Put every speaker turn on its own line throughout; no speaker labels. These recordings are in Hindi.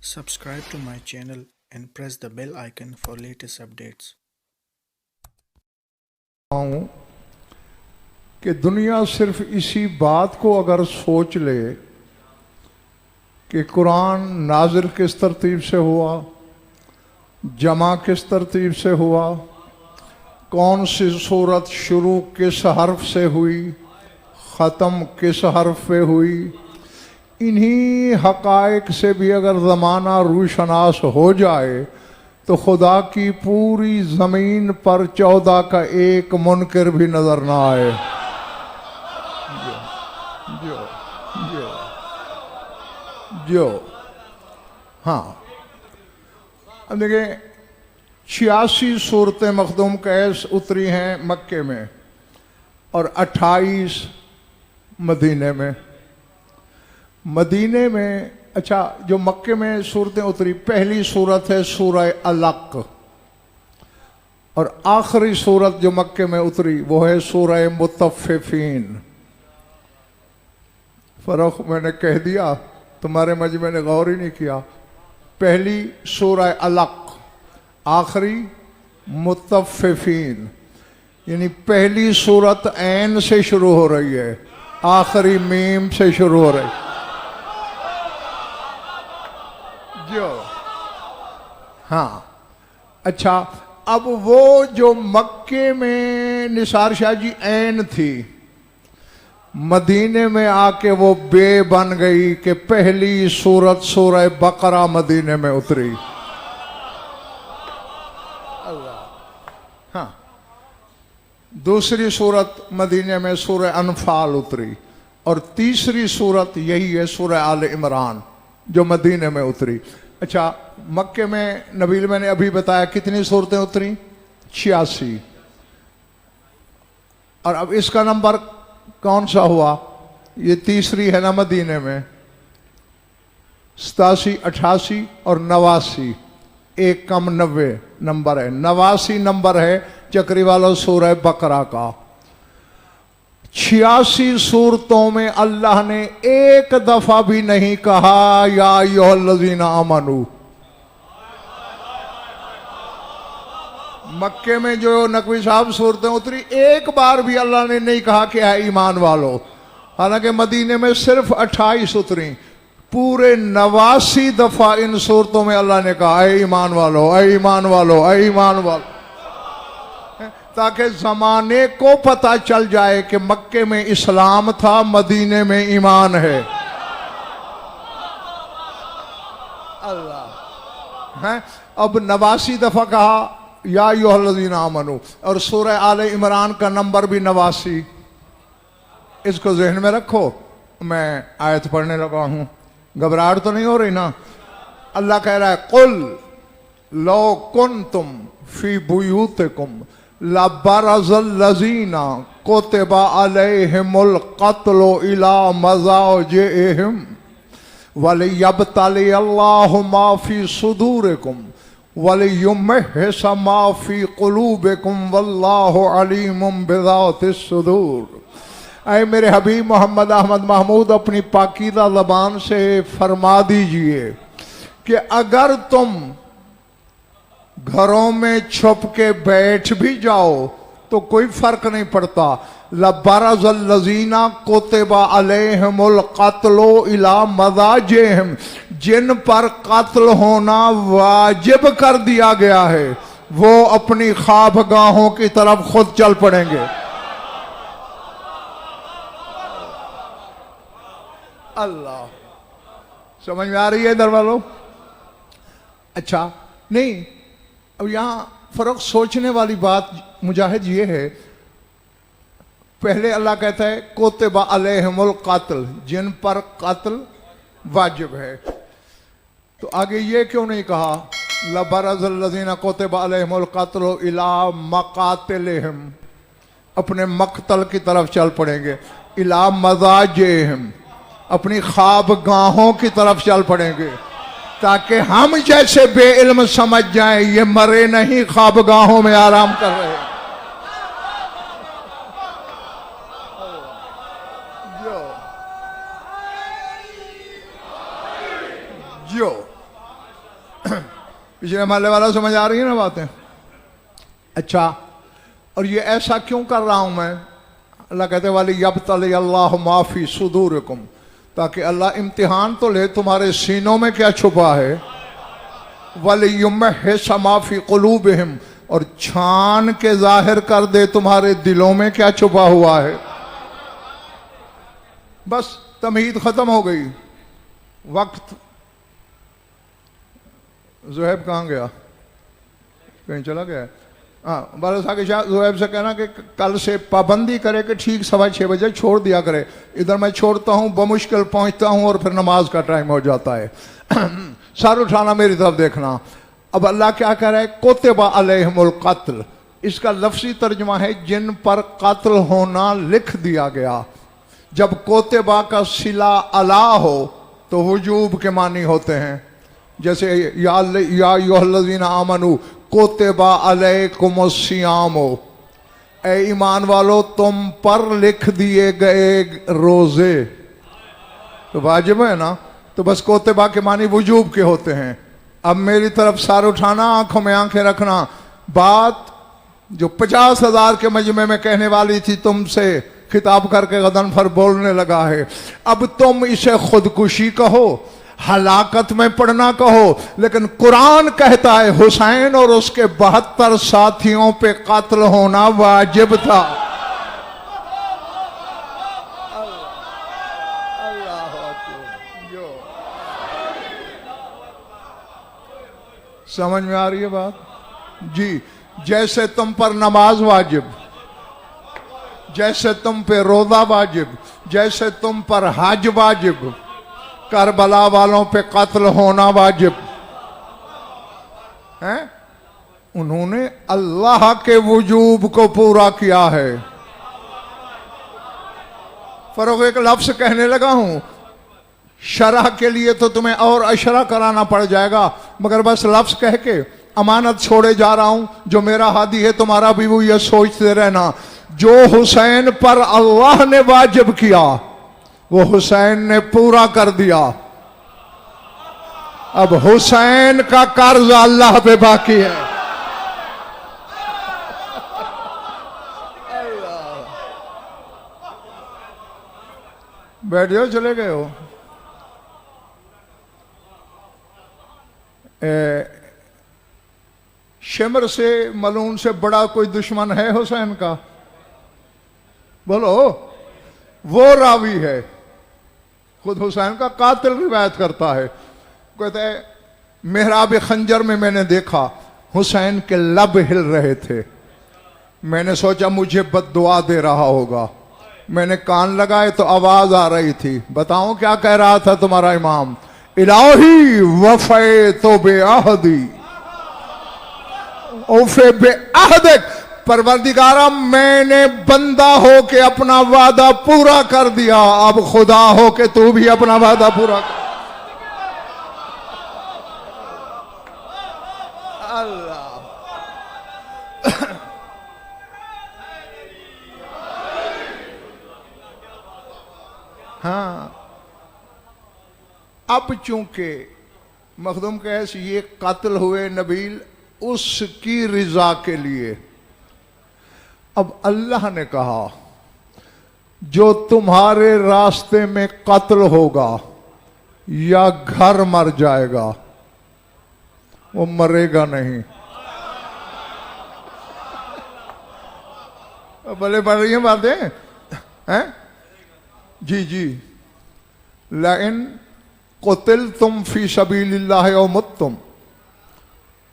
Subscribe to my channel and press the bell icon for latest updates.
हूँ कि दुनिया सिर्फ इसी बात को अगर सोच ले कि कुरान नाजिल किस तरतीब से हुआ, जमा किस तरतीब से हुआ, कौन सी सूरत शुरू किस हर्फ से हुई, ख़त्म किस हर्फ पे हुई, इन्हीं हक़ाइक़ से भी अगर ज़माना रूशनास हो जाए तो खुदा की पूरी ज़मीन पर 14 का एक मुनकर भी नज़र ना आए। जो जो जो हाँ, अब देखें 86 सूरतें मखदूम कैस उतरी हैं मक्के में और 28 मदीने में। मदीने में अच्छा, जो मक्के में सूरतें उतरी, पहली सूरत है सूरह अलक और आखिरी सूरत जो मक्के में उतरी वो है सूरह मुतफ़्फ़िफ़ीन। फ़र्क मैंने कह दिया, तुम्हारे मजमे ने गौर ही नहीं किया। पहली सूरह अलक, आखिरी मुतफ़्फ़िफ़ीन, यानी पहली सूरत ऐन से शुरू हो रही है, आखिरी मीम से शुरू हो रही है। जो हाँ, अच्छा, अब वो जो मक्के में निसार शाह जी ऐन थी, मदीने में आके वो बे बन गई कि पहली सूरत सूरह बकरा मदीने में उतरी। अल्लाह। हाँ, दूसरी सूरत मदीने में सूरह अनफाल उतरी और तीसरी सूरत यही है सूरह आल इमरान जो मदीने में उतरी। अच्छा, मक्के में नबील मैंने अभी बताया कितनी सूरतें उतरी, 86। और अब इसका नंबर कौन सा हुआ, ये तीसरी है ना मदीने में। 87, 88 और 89, एक कम 90 नंबर है। 89 नंबर है चक्री वाला सूरह बकरा का। 86 सूरतों में अल्लाह ने एक दफा भी नहीं कहा या अय्युहल्लज़ीना आमनू। मक्के में जो नकवी साहब सूरतें उतरी, एक बार भी अल्लाह ने नहीं कहा कि है ईमान वालो। हालांकि मदीने में सिर्फ 28 उतरी, पूरे 89 दफा इन सूरतों में अल्लाह ने कहा ऐ ईमान वालो, ऐ ईमान वालो, ऐ ईमान वालो, ताकि जमाने को पता चल जाए कि मक्के में इस्लाम था, मदीने में ईमान है। अल्लाह है। अब 89 दफा कहा या अय्युहल्लज़ीना आमनू, और सूरह आले इमरान का नंबर भी 89। इसको जहन में रखो। मैं आयत पढ़ने लगा हूं, घबराहट तो नहीं हो रही ना। अल्लाह कह रहा है कुल लो कुन्तुम फी बुयूतिकुम लबरज़ल्लज़ीना कुतिबा अलैहिमुल क़त्लु इला मज़ाजिहिम वलियब्तली अल्लाहु मा फी सुदूरिकुम वलियुम्हिस मा फी क़ुलूबिकुम वल्लाहु अलीमुम बिज़ातिस सुदूर। ऐ मेरे हबीब मोहम्मद अहमद महमूद, अपनी पाकीज़ा ज़बान से फरमा दीजिए कि अगर तुम घरों में छुप के बैठ भी जाओ तो कोई फर्क नहीं पड़ता। लबरज़ल्लज़ीना कुतिबा अलैहिमुल क़त्लु इला मज़ाजिहिम, जिन पर कत्ल होना वाजिब कर दिया गया है वो अपनी ख्वाबगाहों की तरफ खुद चल पड़ेंगे। अल्लाह, समझ में आ रही है इधर वालों? अच्छा, नहीं, अब यहां फर्क सोचने वाली बात मुजाहिद ये है, पहले अल्लाह कहता है कुतिबा अलैहिमुल क़त्ल, जिन पर कत्ल वाजिब है, तो आगे ये क्यों नहीं कहा लबरज़ल्लज़ीना कुतिबा अलैहिमुल क़त्लु इला मक़ातिलिहिम, अपने मक़तल की तरफ चल पड़ेंगे, इला मज़ाजिहिम, अपनी ख्वाबगाहों की तरफ चल पड़ेंगे, ताकि हम जैसे बेइल्म समझ जाएं ये मरे नहीं, ख्वाबगाहों में आराम कर रहे हैं। जो पिछले महल्ले वाला समझ आ रही है ना बातें? अच्छा, और ये ऐसा क्यों कर रहा हूं मैं? अल्लाह कहते वाली यब्तली अल्लाह माफी सुदूरकुम, ताकि अल्लाह इम्तिहान तो ले तुम्हारे सीनों में क्या छुपा है। वलियुम्हिस माफी कुलूबिहिम, और छान के जाहिर कर दे तुम्हारे दिलों में क्या छुपा हुआ है। बस तमहीद खत्म हो गई। वक्त ज़ुहैब कहाँ गया? कहीं चला गया? हाँ, बारह साल के शाह ज़ुहैब से कहना कि कल से पाबंदी करे कि ठीक 6:15 बजे छोड़ दिया करे। इधर मैं छोड़ता हूँ, बमुश्किल पहुँचता हूँ और फिर नमाज का टाइम हो जाता है। सर उठाना, मेरी तरफ देखना। अब अल्लाह क्या कह रहा है? कोतिबा अलैहिमुल कत्ल, इसका लफ्जी तर्जुमा है जिन पर कत्ल होना लिख दिया गया। जब कोतिबा का सिला अला हो तो वजूब के मानी होते हैं, जैसे या अय्युहल्लज़ीना आमनू कोतिबा अलैकुमुस्सियाम, ए ईमान वालो तुम पर लिख दिए गए रोजे, तो वाजिब है ना। तो बस कोतिबा के मानी वजूब के होते हैं। अब मेरी तरफ सर उठाना, आंखों में आंखें रखना। बात जो 50,000 के मजमे में कहने वाली थी तुमसे खिताब करके गदनफर बोलने लगा है। अब तुम इसे खुदकुशी कहो, हलाकत में पड़ना कहो, लेकिन कुरान कहता है हुसैन और उसके 72 साथियों पे कत्ल होना वाजिब था। समझ में आ रही है बात जी? जैसे तुम पर नमाज वाजिब, जैसे तुम पे रोजा वाजिब, जैसे तुम पर हज वाजिब, करबला वालों पे कत्ल होना वाजिब है। उन्होंने अल्लाह के वजूब को पूरा किया है। फरोग एक लफ्ज कहने लगा हूं, शरह के लिए तो तुम्हें और अशरा कराना पड़ जाएगा, मगर बस लफ्ज कह के अमानत छोड़े जा रहा हूं। जो मेरा हादी है तुम्हारा भी वो ये सोचते रहना, जो हुसैन पर अल्लाह ने वाजिब किया वो हुसैन ने पूरा कर दिया। अब हुसैन का कर्ज अल्लाह पे बाकी है। बैठ जाओ, चले गए हो? शिमर से मलून से बड़ा कोई दुश्मन है हुसैन का? बोलो। वो रावी है, खुद हुसैन का कातिल रिवायत करता है। कहता है मेहराब खंजर में मैंने देखा हुसैन के लब हिल रहे थे। मैंने सोचा मुझे बद्दुआ दे रहा होगा। मैंने कान लगाए तो आवाज आ रही थी। बताऊं क्या कह रहा था तुम्हारा इमाम? इलाही वफे तो बेअहदी ओफे बेअहदिक, परवरदिगारा मैंने बंदा हो के अपना वादा पूरा कर दिया, अब खुदा हो के तू भी अपना वादा पूरा कर। अल्लाह हाँ, अब चूंकि मखदूम कैस ये कातिल हुए नबील उसकी रिजा के लिए, अब अल्लाह ने कहा जो तुम्हारे रास्ते में कत्ल होगा या घर मर जाएगा वो मरेगा नहीं। भले बढ़ रही हैं बातें हैं जी जी। लाइन कुतिल तुम फी सबीलिल्लाह और मुत्तुम,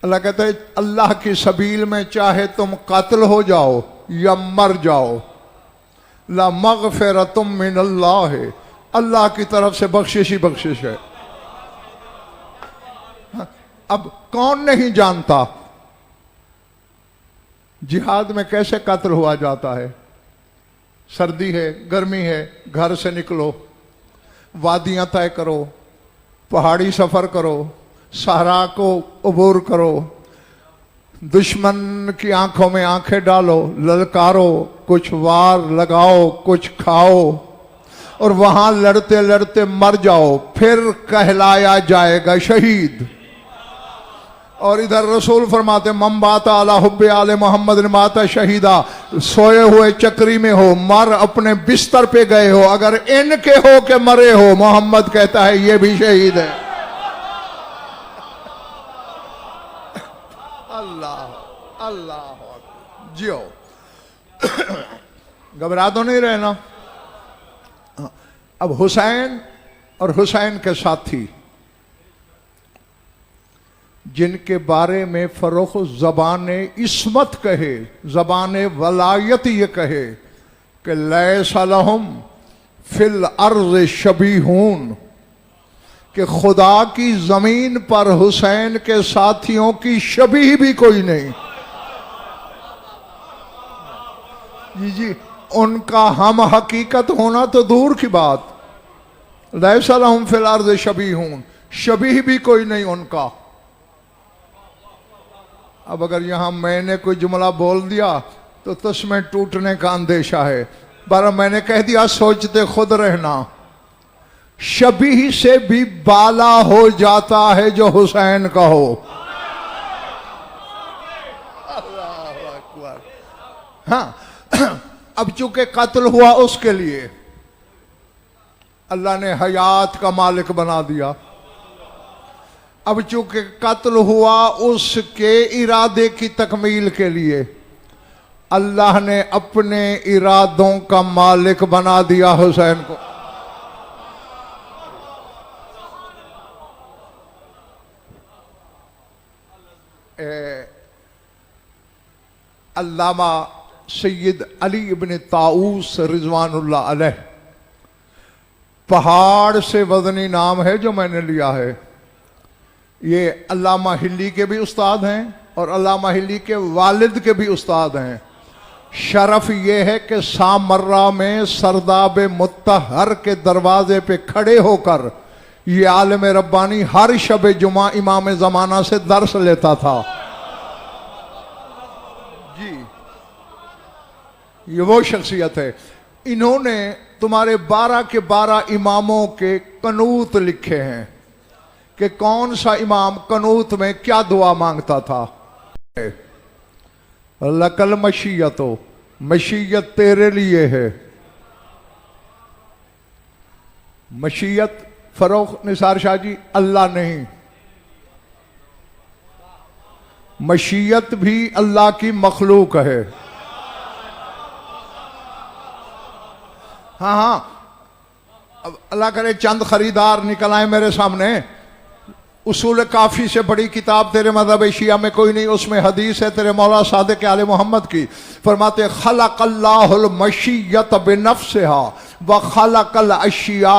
अल्लाह कहते है अल्लाह की सबील में चाहे तुम कातिल हो जाओ या मर जाओ, ला मगफिरतुम मिनल्लाह है, अल्लाह की तरफ से बख्शिश ही बख्शिश है। अब कौन नहीं जानता जिहाद में कैसे कत्ल हुआ जाता है? सर्दी है, गर्मी है, घर से निकलो, वादियां तय करो, पहाड़ी सफर करो, सहरा को अबूर करो, दुश्मन की आंखों में आंखें डालो, ललकारो, कुछ वार लगाओ, कुछ खाओ और वहां लड़ते लड़ते मर जाओ, फिर कहलाया जाएगा शहीद। और इधर रसूल फरमाते मम बाता अला हुब्बे आले मोहम्मद माता शहीदा, सोए हुए चक्री में हो, मर अपने बिस्तर पे गए हो, अगर इनके हो के मरे हो, मोहम्मद कहता है ये भी शहीद है। अल्लाह अल्लाह जियो। घबरा तो नहीं रहना। अब हुसैन और हुसैन के साथी जिनके बारे में फरोख ज़बान इस्मत कहे, ज़बान वलायत ये कहे कि लैसा लहुम फिल अर्ज़ शबीहून, कि खुदा की ज़मीन पर हुसैन के साथियों की शबीह भी कोई नहीं। जी उनका हम हकीकत होना तो दूर की बात, लैसा लहुम फिल अर्ज़ शबीहून, शबीह भी कोई नहीं उनका। अब अगर यहां मैंने कोई जुमला बोल दिया तो तस्में टूटने का अंदेशा है, पर मैंने कह दिया सोचते खुद रहना। शबीह से भी बाला हो जाता है जो हुसैन का हो। अल्लाह अकबर। हाँ, अब चूंकि कत्ल हुआ उसके लिए अल्लाह ने हयात का मालिक बना दिया। अब चूंकि कत्ल हुआ उसके इरादे की तकमील के लिए अल्लाह ने अपने इरादों का मालिक बना दिया हुसैन को। अल्लामा सैयद अली इब्न ताऊस रिजवानुल्लाह अलैह, पहाड़ से वजनी नाम है जो मैंने लिया है। ये अल्लामा हिल्ली के भी उस्ताद हैं और अल्लामा हिल्ली के वालिद के भी उस्ताद हैं। शरफ ये है कि सामर्रा में सरदाब मुत्तहर के दरवाजे पे खड़े होकर ये आलिम रब्बानी हर शब जुमा इमाम ज़माना से दर्स लेता था। जी ये वो शख्सियत है। इन्होंने तुम्हारे 12 के 12 इमामों के कनूत लिखे हैं कि कौन सा इमाम कनूत में क्या दुआ मांगता था। लकल मशीयतो, मशीयत तेरे लिए है। मशीयत फरोख निसार शाह जी अल्लाह नहीं, मशीयत भी अल्लाह की मखलूक है। हाँ हाँ, अब अल्लाह करे चंद खरीदार निकल आए मेरे सामने। उसूल काफ़ी से बड़ी किताब तेरे मज़हब शिया में कोई नहीं, उसमें हदीस है तेरे मौला सादिक आले मोहम्मद की। फरमाते खलक़ल्लाहुल मशीयत बिनफ्सिहा व खलक़ल अशिया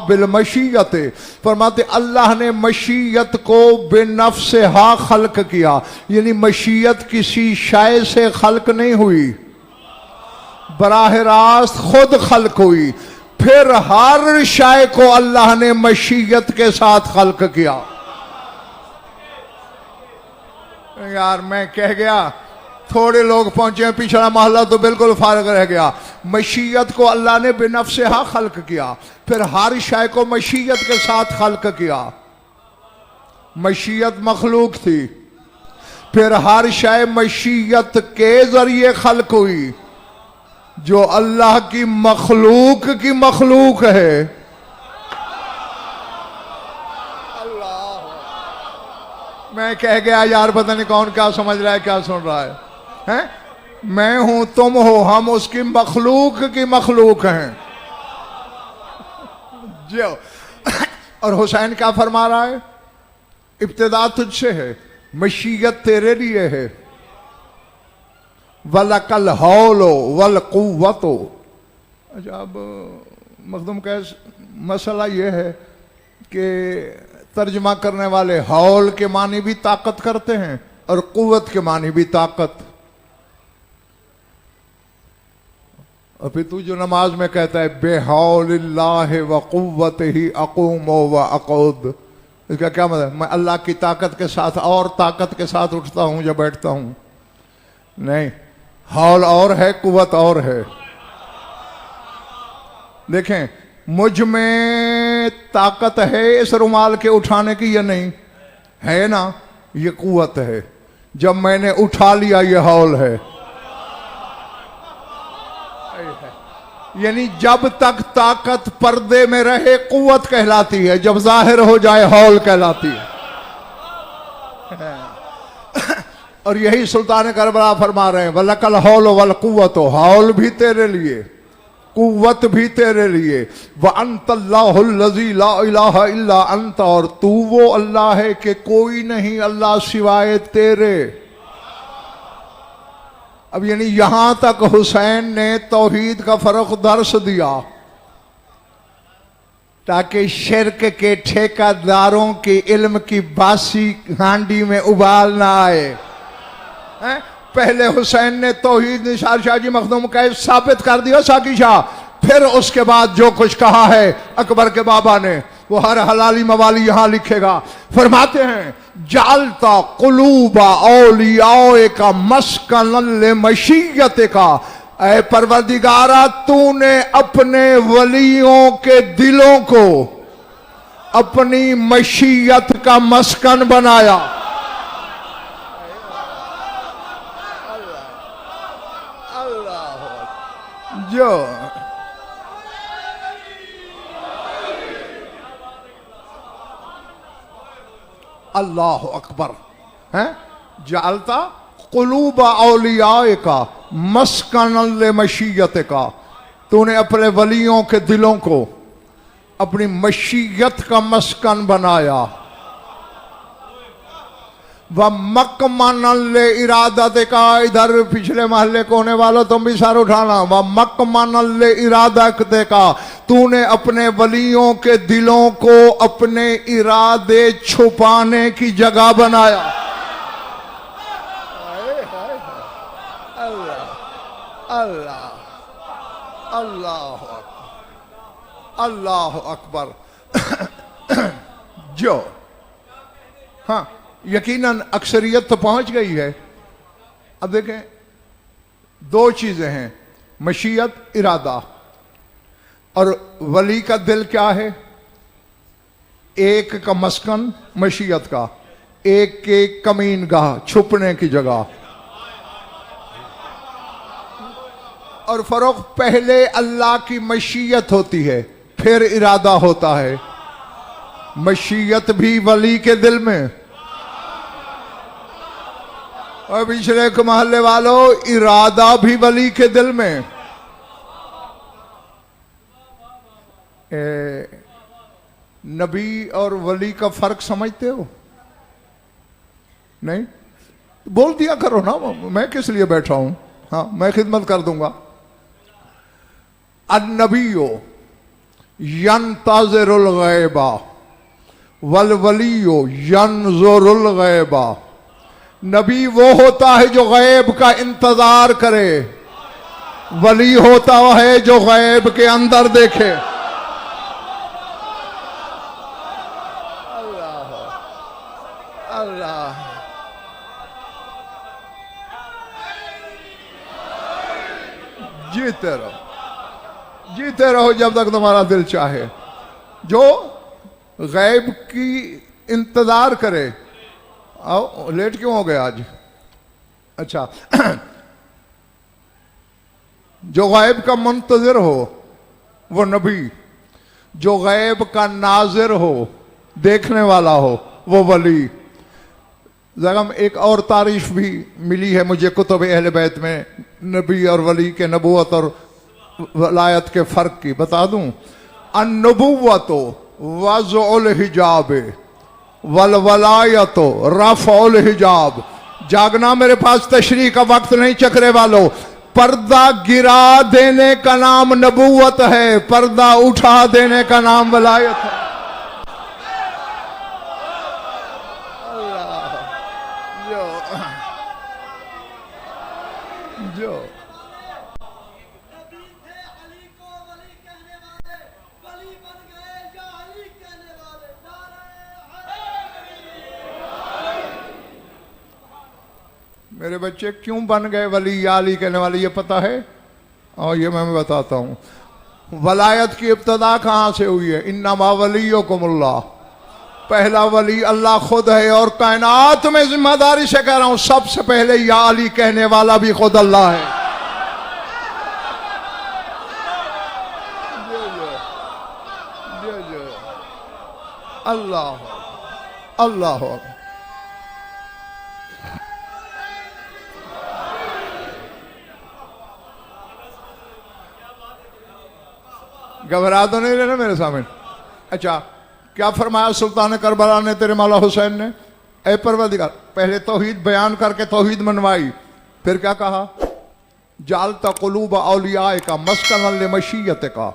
बिलमशीयत। फरमाते अल्लाह ने मशीयत को बिनफ्सिहा खल्क किया, यानी मशीयत किसी शय से खल्क नहीं हुई, बराह रास्त खुद खल्क हुई। फिर हर शय को अल्लाह ने मशीयत के साथ खल्क किया। यार मैं कह गया, थोड़े लोग पहुंचे, पिछड़ा मोहल्ला तो बिल्कुल फारग रह गया। मशीयत को अल्लाह ने बिनफ्सिहा खल्क किया, फिर हर शय को मशीयत के साथ खल्क किया। मशीयत मखलूक थी, फिर हर शय मशीयत के जरिए खल्क हुई जो अल्लाह की मखलूक है। मैं कह गया यार पता नहीं कौन क्या समझ रहा है क्या सुन रहा है, हैं? मैं हूं तुम हो, हम उसकी मखलूक हैं जो। और हुसैन क्या फरमा रहा है, इब्तिदा तुझसे है, मशीयत तेरे लिए है। वलकल हौलो वल कुव्वतो। अच्छा अब मखदूम का मसला ये है कि तर्जमा करने वाले हौल के मानी भी ताकत करते हैं और कुव्वत के मानी भी ताकत। और फिर तू जो नमाज में कहता है बेहौलिल्लाह व कुव्वत ही अक़ूम व अक़ूद, इसका क्या मतलब? मैं अल्लाह की ताकत के साथ और ताकत के साथ उठता हूं या बैठता हूं? नहीं, हौल और है, कुव्वत और है। देखें मुझ में ताकत है इस रुमाल के उठाने की या नहीं है ना? ये कुव्वत है। जब मैंने उठा लिया ये हौल है। यानी जब तक ताकत पर्दे में रहे कुव्वत कहलाती है, जब जाहिर हो जाए हौल कहलाती है। और यही सुल्तान करबला फरमा रहे हैं, वलकल हौल वल कुव्वत, हौल भी तेरे लिए, कुव्वत भी तेरे लिए। व अंतल्लाहुल्लज़ी ला इलाहा इल्ला अंत, और तू वो अल्लाह है कि कोई नहीं अल्लाह सिवाय तेरे। अब यानी यहां तक हुसैन ने तौहीद का फर्क दर्श दिया ताकि शिर्क के ठेकेदारों के इल्म की बासी हांडी में उबाल ना आए। पहले हुसैन ने तौहीद निसार शाह जी मखदूम कैफ साबित कर दिया साकी शाह, फिर उसके बाद जो कुछ कहा है अकबर के बाबा ने वो हर हलाली मवाली यहां लिखेगा। फरमाते हैं जालता कुलूबा औलियाए का मस्कन मशीयत का, ऐ परवरदिगारा तूने अपने वलियों के दिलों को अपनी मशीयत का मस्कन बनाया। जो अल्लाह अकबर है, जालता कुलूबा औलियाए का मस्कन मशीयत का, तूने अपने वलियों के दिलों को अपनी मशीयत का मस्कन बनाया। वह मकमन इरादत का, इधर पिछले महल्ले को होने वालों तुम भी सर उठाना। वह मकमन इरादत का, तूने अपने वलियों के दिलों को अपने इरादे छुपाने की जगह बनाया। अल्लाह अल्लाह अल्लाह अल्लाह अकबर। जो हाँ यकीनन अक्सरियत तो पहुंच गई है। अब देखें दो चीजें हैं, मशीयत इरादा, और वली का दिल क्या है? एक का मस्कन मशीयत का, एक के कमीन गाह छुपने की जगह। और फर्क पहले अल्लाह की मशीयत होती है फिर इरादा होता है। मशीयत भी वली के दिल में, और पिछले के महल्ले वालों इरादा भी वली के दिल में। नबी और वली का फर्क समझते हो? नहीं? बोल दिया करो ना, मैं किस लिए बैठा हूं। हाँ मैं खिदमत कर दूंगा। अन्नबियो यंतज़िरुल गैबा वल वलियो यंजुरुल गैबा। नबी वो होता है जो गैब का इंतजार करे, वली होता है जो गैब के अंदर देखे। अल्लाह अल्लाह जीते रहो जब तक तुम्हारा दिल चाहे। जो गैब की इंतजार करे। आओ लेट क्यों हो गए आज? अच्छा जो गैब का मुंतज़िर हो वो नबी, जो गैब का नाज़िर हो देखने वाला हो वो वली। जगम एक और तारीफ भी मिली है मुझे कुतुब अहले बैत में नबी और वली के, नबूवत और वलायत के फ़र्क की बता दूं। अन्नुबुव्वतो वज़उल हिजाब वल वलायतो रफ़उल हिजाब। जागना, मेरे पास तशरीह का वक्त नहीं चकरे वालों। पर्दा गिरा देने का नाम नबूवत है, पर्दा उठा देने का नाम वलायत है। जो मेरे बच्चे क्यों बन गए वली या अली कहने वाले, ये पता है? और ये मैं बताता हूँ। वलायत की इब्तदा कहाँ से हुई है? इन्नमा वलियुकुमुल्लाह, पहला वली अल्लाह खुद है और कायनात में जिम्मेदारी से कह रहा हूं सबसे पहले या अली कहने वाला भी खुद अल्लाह है। अल्लाह अल्लाह। घबरा तो नहीं रहना मेरे सामने। अच्छा, क्या फरमाया सुल्तान करबला ने तेरे मौला हुसैन ने? ए परवरदिगार, पहले तौहीद बयान करके तौहीद मनवाई, फिर क्या कहा? जालता कुलूब औलिया का मस्कनन ले मशीयत का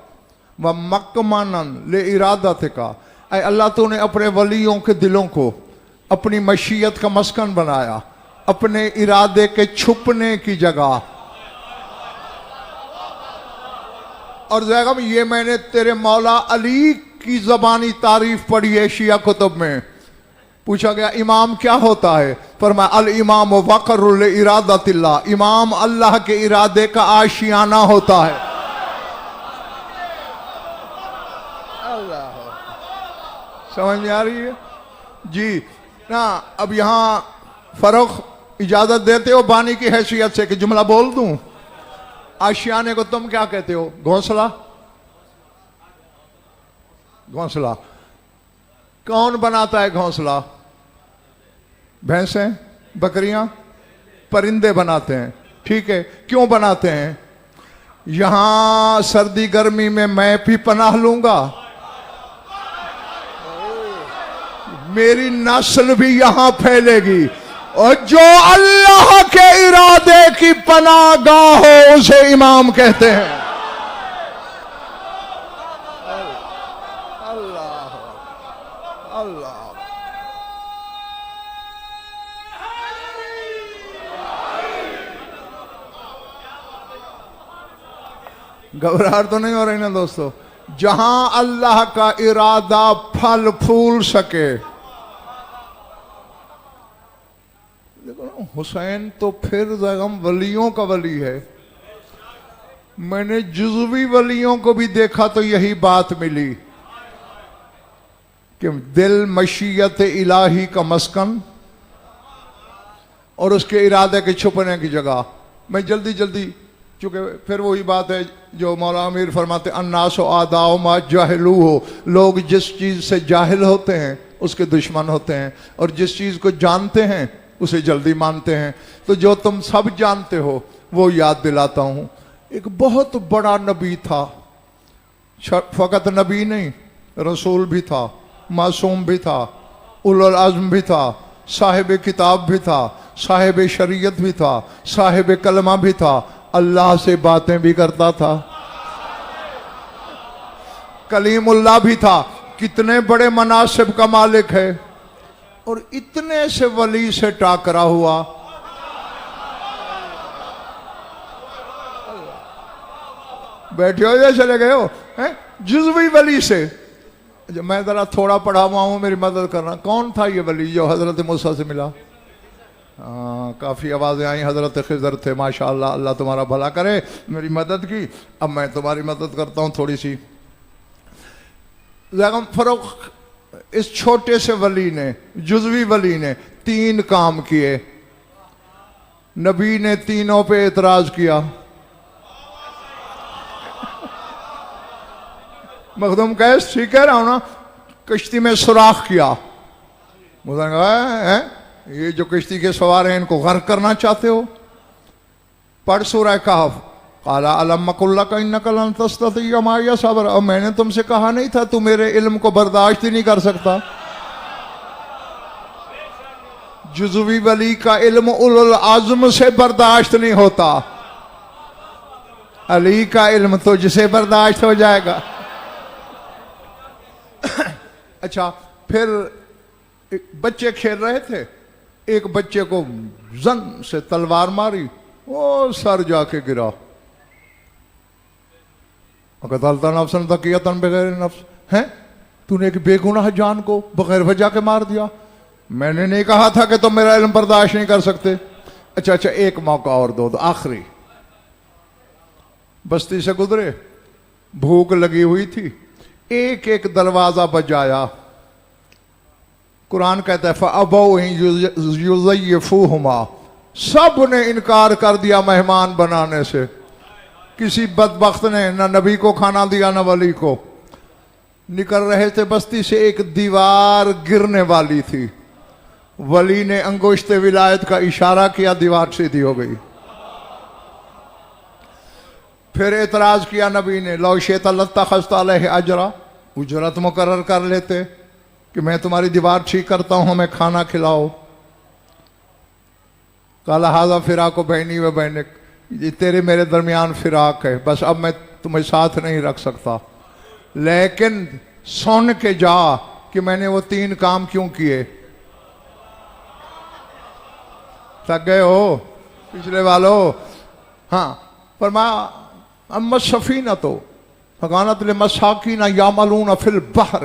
व मकमनन ले इरादत का। ऐ अल्लाह तूने अपने वलियों के दिलों को अपनी मशीयत का मस्कन बनाया, अपने इरादे के छुपने की जगह। और जैगम ये मैंने तेरे मौला अली की जबानी तारीफ पढ़ी है शिया कुतुब में। पूछा गया इमाम क्या होता है? फरमाया अल इमाम वक़रुल इरादतिल्लाह, इमाम अल्लाह के इरादे का आशियाना होता है। अल्लाह, समझ में आ रही है जी ना? अब यहां फरोख इजाजत देते हो बानी की हैसियत से कि जुमला बोल दूं? आशियाने को तुम क्या कहते हो? घोंसला। घोंसला कौन बनाता है? घोंसला भैंसें, बकरियां, परिंदे बनाते हैं। ठीक है, क्यों बनाते हैं? यहां सर्दी गर्मी में मैं भी पनाह लूंगा, मेरी नस्ल भी यहां फैलेगी, और जो अल्लाह के इरादे की पनाहगाह हो उसे इमाम कहते हैं। अल्लाह अल्लाह। घबराहट तो नहीं हो रही ना दोस्तों? जहां अल्लाह का इरादा फल फूल सके। देखो ना, हुसैन तो फिर जगम वलियों का वली है। मैंने जुज़वी वलियों को भी देखा तो यही बात मिली कि दिल मशीयत इलाही का मस्कन और उसके इरादे के छुपने की जगह। मैं जल्दी जल्दी, चूंकि फिर वही बात है जो मौला अमीर फरमाते अन्नास आदाओ मा जाहिलू हो, लोग जिस चीज़ से जाहिल होते हैं उसके दुश्मन होते हैं, और जिस चीज़ को जानते हैं उसे जल्दी मानते हैं। तो जो तुम सब जानते हो वो याद दिलाता हूँ। एक बहुत बड़ा नबी था, फ़कत नबी नहीं, रसूल भी था, मासूम भी था, उलुल अज़्म भी था, साहिब किताब भी था, साहिब शरीयत भी था, साहिब कलमा भी था, अल्लाह से बातें भी करता था, कलीमुल्लाह भी था। कितने बड़े मनासिब का मालिक है, और इतने से वली से टाकरा हुआ। बैठे हो या चले गए हो? हैं? जुज़वी वली से। मैं जरा थोड़ा पढ़ा हुआ हूं, मेरी मदद करना। कौन था ये वली जो हजरत मूसा से मिला? काफ़ी आवाज़ें आई, हजरत खिज़र थे, माशाअल्लाह, अल्लाह तुम्हारा भला करे, मेरी मदद की। अब मैं तुम्हारी मदद करता हूँ थोड़ी सी। ज़ैगम फ़रोख इस छोटे से वली ने, जुज़वी वली ने 3 काम किए। नबी ने तीनों पे एतराज किया। मखदूम कैस ठीक कह रहा हूं ना? कश्ती में सुराख किया। मुझे कहा ये जो कश्ती के सवार हैं इनको गर्क करना चाहते हो? पढ़ सूरह कहफ। काला अलम मकुल्ला का इन्नका लन तस्ततिय्या माइया सब्र। और मैंने तुमसे कहा नहीं था तू मेरे इल्म को बर्दाश्त ही नहीं कर सकता? जुज़वी वली का इल्म उलुल आज़म से बर्दाश्त नहीं होता, अली का इल्म तो जिसे बर्दाश्त हो जाएगा। अच्छा, फिर एक बच्चे खेल रहे थे, एक बच्चे को जन से तलवार मारी, वो सर जाके गिरा। नफ्सन तकियतन बगैर नफ्स है, तूने एक बेगुनाह जान को बगैर वजह के मार दिया। मैंने नहीं कहा था कि तुम मेरा इल्म बर्दाश्त नहीं कर सकते। अच्छा अच्छा, एक मौका और दो, आखिरी। बस्ती से गुजरे, भूख लगी हुई थी, एक एक दरवाजा बजाया, कुरान कहता है फ़अबौयुज़य्यिफ़ूहुमा, सब ने इनकार कर दिया मेहमान बनाने से। किसी बदबख्त ने न नबी को खाना दिया न वली को। निकल रहे थे बस्ती से, एक दीवार गिरने वाली थी, वली ने अंगुश्ते विलायत का इशारा किया, दीवार सीधी हो गई। फिर एतराज किया नबी ने, लौ शिअत लत्तखज़्त अलैहि अजरा, उजरत मुकर्रर कर लेते कि मैं तुम्हारी दीवार ठीक करता हूं, हमें खाना खिलाओ। काला हाज़ा फ़िराक़ु बैनी व बैनिक, ये तेरे मेरे दरमियान फिराक है, बस अब मैं तुम्हें साथ नहीं रख सकता। लेकिन सुन के जा कि मैंने वो 3 काम क्यों किए। थक गए हो पिछले वालों? हाँ, फरमाया अम्मा सफीना तो फकानत लिमसाकीन यामलून फिल बहर,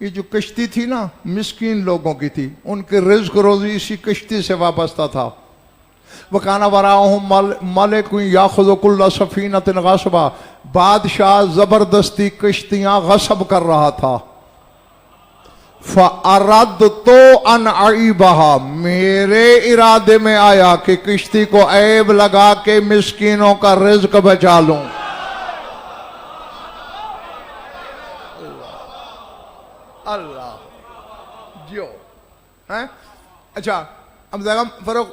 ये जो कश्ती थी ना मिस्कीन लोगों की थी, उनके रिज़्क़ रोज़ी इसी कश्ती से वाबस्ता था। वकाना वराहुम मलिकुन याखुज़ु कुल्ला सफीनतिन गस्बा, बादशाह ज़बरदस्ती कश्तियाँ गस्ब कर रहा था। फ़अरदतु अन अईबहा, मेरे इरादे में आया कि किश्ती को ऐब लगा के मिस्कीनों का रिज़्क़ बचा लूं। अल्लाह जियो हैं। अच्छा, अब देखा फर्क,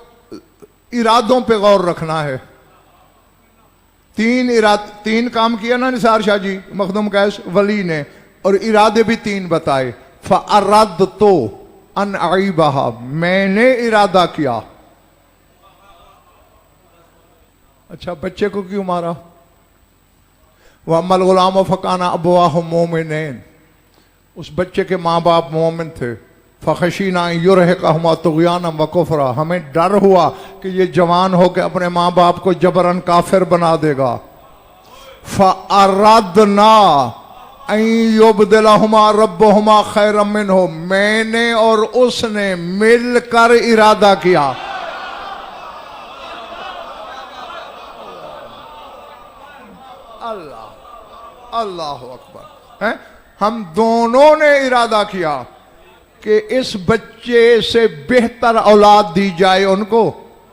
इरादों पे गौर रखना है। 3 काम किया ना निसार शाह जी, मखदूम कैस वली ने, और इरादे भी 3 बताए। फ़अरदतु अन अईबहा, मैंने इरादा किया। अच्छा, बच्चे को क्यों मारा? वह अम्मल गुलाम फ़काना अबवाहु मोमिनैन, उस बच्चे के माँ बाप मोमिन थे। फ़ख़शीना युरहिक़हुमा तुग़याना व कुफ़रा, हमें डर हुआ कि ये जवान होकर अपने माँ बाप को जबरन काफिर बना देगा। फ़अरदना अन युबदिलहुमा रब्बुहुमा खैरम मिन्हु, मैंने और उसने मिलकर इरादा किया। अल्लाह अल्लाहु अकबर हैं। हम दोनों ने इरादा किया कि इस बच्चे से बेहतर औलाद दी जाए उनको,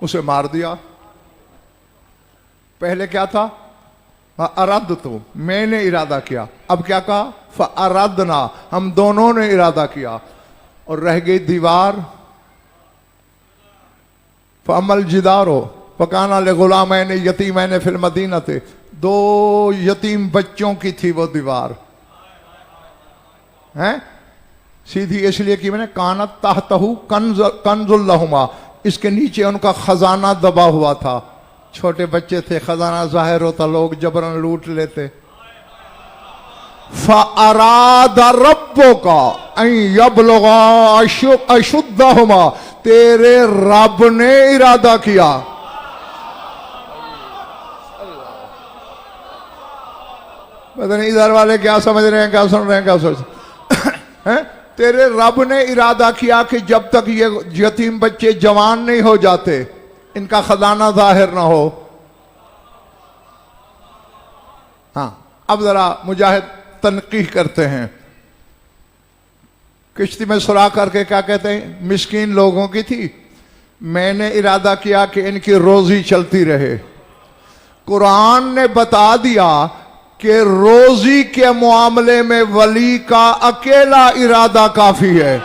उसे मार दिया। पहले क्या था? फ़अरदतु, मैंने इरादा किया। अब क्या कहा? फ़अरदना, हम दोनों ने इरादा किया। और रह गई दीवार। फ़अम्मल जिदारो फ़काना लिग़ुलामैन यतीमैन फ़िल मदीनति, 2 यतीम बच्चों की थी वो दीवार हैं। सीधी इसलिए कि मैंने कानत तहतहु कंजुल लहुमा, इसके नीचे उनका खजाना दबा हुआ था। छोटे बच्चे थे, खजाना जाहिर होता, लोग जबरन लूट लेते। फ़अरादा रब्बुका अन यबलुगा अशुद्धहुमा, तेरे रब ने इरादा किया। पता नहीं इधर वाले क्या समझ रहे हैं, क्या सुन रहे हैं, क्या सोच हैं। तेरे रब ने इरादा किया कि जब तक ये यतीम बच्चे जवान नहीं हो जाते, इनका खजाना जाहिर ना हो। हाँ, अब जरा मुजाहिद तनकीह करते हैं। किश्ती में सुरा करके क्या कहते हैं? मिस्कीन लोगों की थी, मैंने इरादा किया कि इनकी रोजी चलती रहे। कुरान ने बता दिया कि रोजी के मामले में वली का अकेला इरादा काफी है।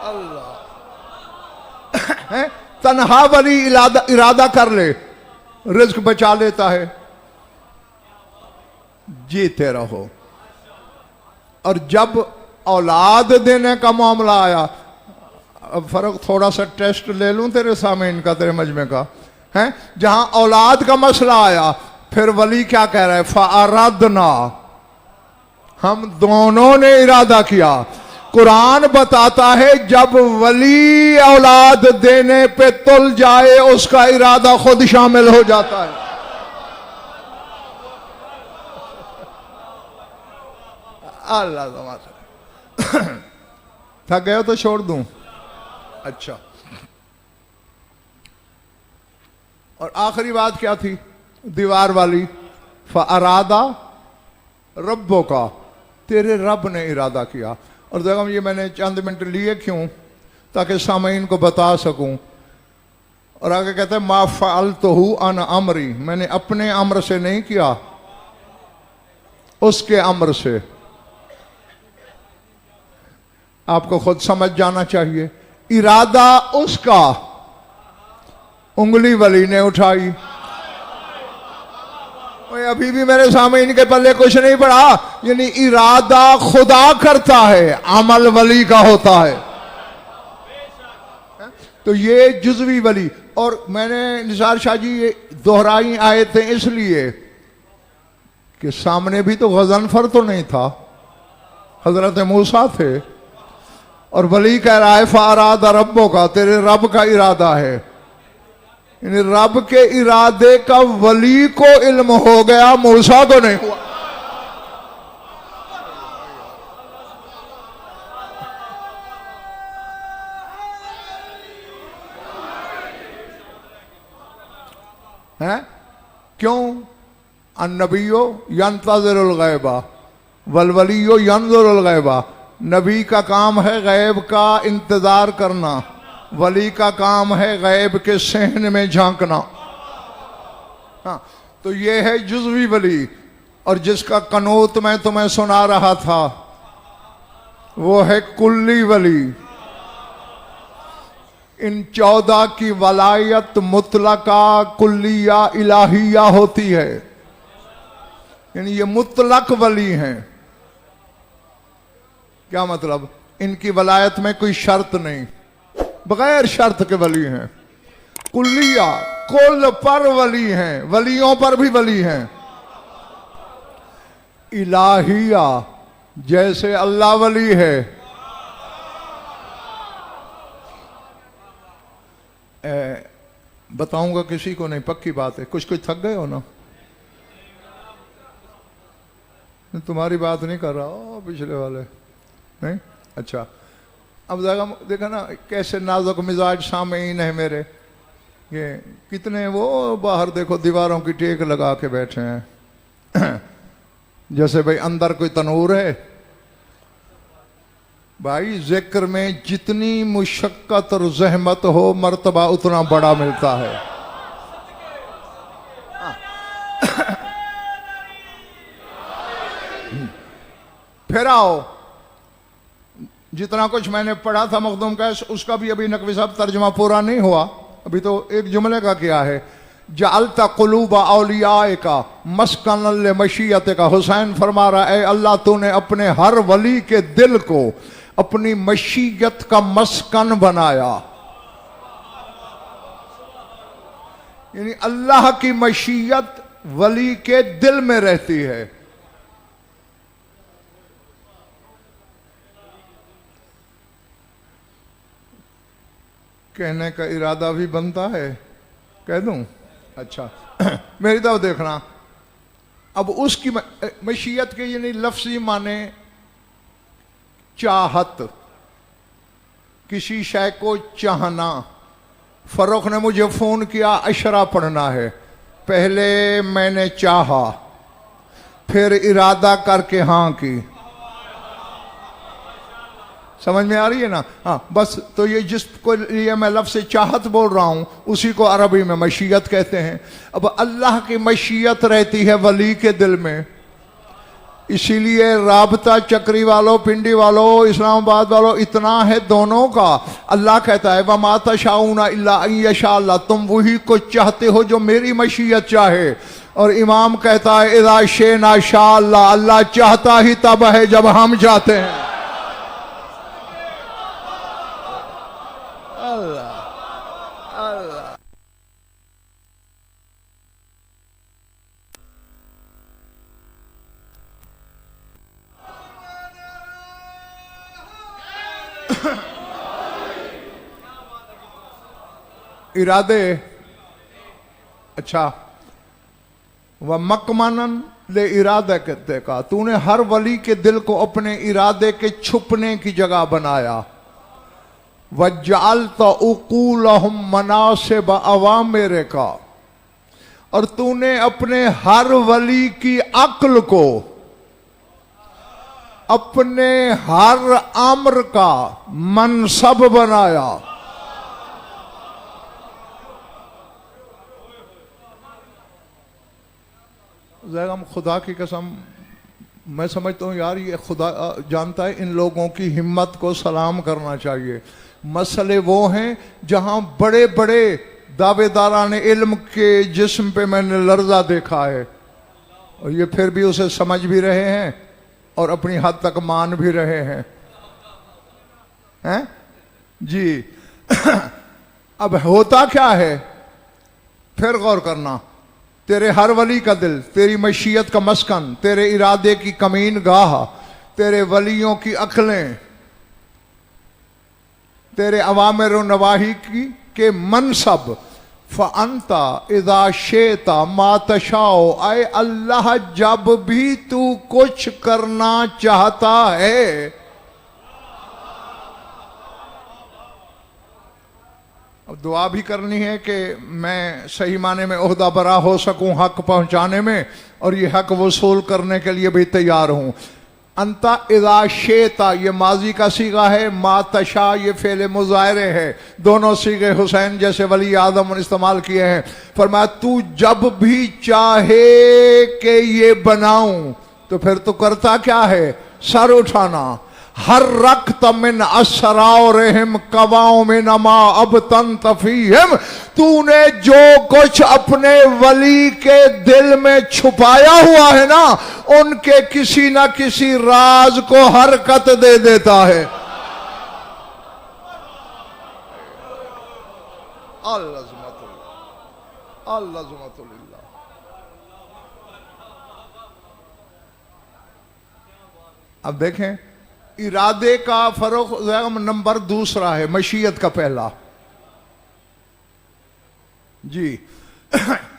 अल्लाह तन्हा वली इरादा कर ले, रिज्क बचा लेता है। जीते रहो। और जब औलाद देने का मामला आया, अब फर्क थोड़ा सा टेस्ट ले लूं तेरे सामने इनका, तेरे मजमे का है। जहां औलाद का मसला आया, फिर वली क्या कह रहा है? फ़अरदना, हम दोनों ने इरादा किया। कुरान बताता है जब वली औलाद देने पे तुल जाए, उसका इरादा खुद शामिल हो जाता है। अल्लाह थक गए हो तो छोड़ दूं। अच्छा, और आखिरी बात क्या थी? दीवार वाली। फ़अरादा रब्बुका तेरे रब ने इरादा किया। और देखो ये मैंने चंद मिनट लिए क्यों, ताकि सामीन को बता सकूं। और आगे कहते हैं मा फ़अलतहु अन अमरी, मैंने अपने अम्र से नहीं किया, उसके अम्र से। आपको खुद समझ जाना चाहिए, इरादा उसका, उंगली वली ने उठाई। अभी भी मेरे सामने इनके पल्ले कुछ नहीं पड़ा, यानी इरादा खुदा करता है, अमल वली का होता है। तो ये जुज़वी वली। और मैंने निसार शाह जी ये दोहराई आए थे इसलिए कि सामने भी तो गज़नफर तो नहीं था, हजरत मूसा थे। और वली कह रहा है फ़अरादा रब्बो का, तेरे रब का इरादा है। यानी रब के इरादे का वली को इल्म हो गया, मूसा को नहीं हुआ। है क्यों? अन्नबियो यंतज़िरुल गैबा वलवलियो यंजुरुल गैबा। नबी का काम है गैब का इंतजार करना, वली का काम है गैब के सहन में झांकना। हाँ, तो ये है जुज़वी वली। और जिसका कनूत मैं तुम्हें सुना रहा था वो है कुल्ली वली। इन 14 की वलायत मुतलका, कुल्लिया, इलाहिया होती है। यानी ये मुतलक वली हैं। क्या मतलब? इनकी वलायत में कोई शर्त नहीं, बगैर शर्त के वली हैं। कुल्लिया, कुल पर वली हैं, वलियों पर भी वली हैं। इलाहिया, जैसे अल्लाह वली है। बताऊंगा किसी को नहीं, पक्की बात है। कुछ थक गए हो ना? तुम्हारी बात नहीं कर रहा हो, पिछले वाले नहीं। अच्छा, अब देखा ना कैसे नाजुक मिजाज सामीन है मेरे। ये कितने वो बाहर देखो दीवारों की टेक लगा के बैठे हैं जैसे भाई अंदर कोई तनूर है। भाई जिक्र में जितनी मुशक्कत और जहमत हो मर्तबा उतना बड़ा मिलता है। फिर आओ, जितना कुछ मैंने पढ़ा था मखदूम का, उसका भी अभी नकवी साहब तर्जुमा पूरा नहीं हुआ। अभी तो एक जुमले का किया है, जअलता कुलूबा औलियाए का मस्कन मशीयत का। हुसैन फरमा रहा है, अल्लाह तूने अपने हर वली के दिल को अपनी मशीयत का मस्कन बनाया। यानी अल्लाह की मशीयत वली के दिल में रहती है। कहने का इरादा भी बनता है, कह दूं? अच्छा मेरी तरफ देखना। अब उसकी मशीयत के यानी लफ्जी माने चाहत, किसी शय को चाहना। फरोख ने मुझे फोन किया, अशरा पढ़ना है। पहले मैंने चाहा, फिर इरादा करके हाँ की। समझ में आ रही है ना? हाँ, बस तो ये जिसको लिए मैं लफ्ज़ से चाहत बोल रहा हूं उसी को अरबी में मशीयत कहते हैं। अब अल्लाह की मशीयत रहती है वली के दिल में। इसीलिए राबता चक्री वालों, पिंडी वालों, इस्लामाबाद वालों, इतना है दोनों का। अल्लाह कहता है वमा तशाऊना इल्ला अन यशा अल्लाह, तुम वही को चाहते हो जो मेरी मशीयत चाहे। और इमाम कहता है इज़ा शेना शाह अल्लाह, अल्लाह चाहता ही तब है जब हम चाहते हैं। इरादे, अच्छा, वह मकमानन ले इरादा कहते का, तूने हर वली के दिल को अपने इरादे के छुपने की जगह बनाया। वज्जालता उकूलहुम मनासिब अवामिर का, और तूने अपने हर वली की अक्ल को अपने हर अम्र का मनसब बनाया। हम खुदा की कसम, मैं समझता हूँ यार ये खुदा जानता है, इन लोगों की हिम्मत को सलाम करना चाहिए। मसले वो हैं जहां बड़े बड़े दावेदारान इल्म के जिस्म पे मैंने लर्जा देखा है, और ये फिर भी उसे समझ भी रहे हैं और अपनी हद तक मान भी रहे हैं जी। अब होता क्या है, फिर गौर करना, तेरे हर वली का दिल, तेरी मशीयत का मस्कन, तेरे इरादे की कमीन गाह, तेरे वलियों की अक्लें, तेरे अवामिर व नवाही की के मनसब, फ़अंता इज़ा शेता मा तशाओ, आए अल्लाह जब भी तू कुछ करना चाहता है। अब दुआ भी करनी है कि मैं सही माने में ओहदा बरा हो सकूं हक पहुंचाने में, और ये हक वसूल करने के लिए भी तैयार हूं। अंता इज़ा शेता ये माजी का सीगा है, मा तशा ये फेले मुजाहरे है, दोनों सीगे हुसैन जैसे वली आदम इस्तेमाल किए हैं। फरमाया तू जब भी चाहे कि ये बनाऊं, तो फिर तू करता क्या है, सर उठाना। हर रक्त मिन असरारहिम कवाओं में नमा अब तन तफीहिम, तूने जो कुछ अपने वली के दिल में छुपाया हुआ है ना, उनके किसी ना किसी राज को हरकत दे देता है। अब देखें, इरादे का फरोख नंबर दूसरा है, मशीयत का पहला जी।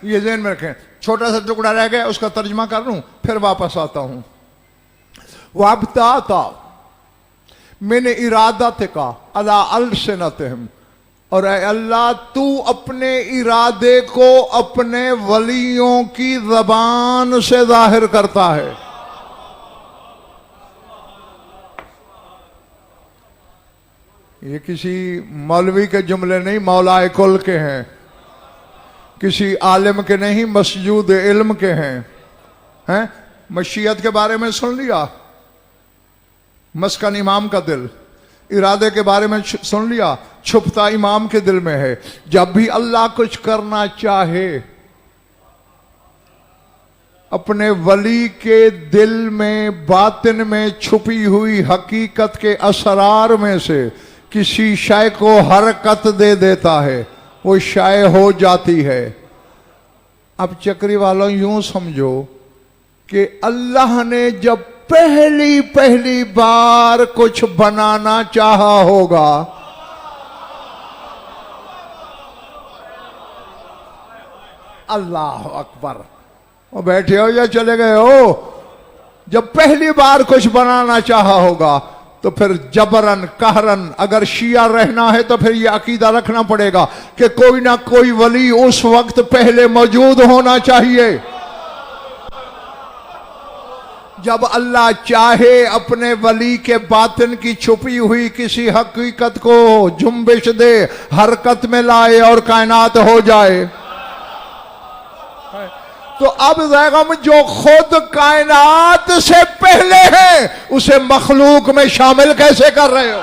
ये ज़हन में रखें। छोटा सा टुकड़ा रह गया, उसका तर्जमा कर लूं फिर वापस आता हूं। वाबता मैंने इरादा का अला अलसनतहिम, और अल्लाह तू अपने इरादे को अपने वलियों की जबान से जाहिर करता है। ये किसी मौलवी के जुमले नहीं, मौलाए कुल के हैं, किसी आलिम के नहीं, मसजूद इल्म के हैं। मशीयत के बारे में सुन लिया, मस्कन इमाम का दिल। इरादे के बारे में सुन लिया, छुपता इमाम के दिल में है। जब भी अल्लाह कुछ करना चाहे, अपने वली के दिल में बातिन में छुपी हुई हकीकत के असरार में से किसी शय को हरकत दे देता है, वो शय हो जाती है। अब चक्री वालों यूं समझो कि अल्लाह ने जब पहली पहली बार कुछ बनाना चाहा होगा, अल्लाह अकबर, वो बैठे हो या चले गए हो, जब पहली बार कुछ बनाना चाहा होगा तो फिर जबरन कहरन अगर शिया रहना है तो फिर यह अकीदा रखना पड़ेगा कि कोई ना कोई वली उस वक्त पहले मौजूद होना चाहिए। जब अल्लाह चाहे अपने वली के बातिन की छुपी हुई किसी हकीकत को जुम्बिश दे, हरकत में लाए और कायनात हो जाए। तो अब ज़ैगम जो खुद कायनात से पहले है, उसे मखलूक में शामिल कैसे कर रहे हो?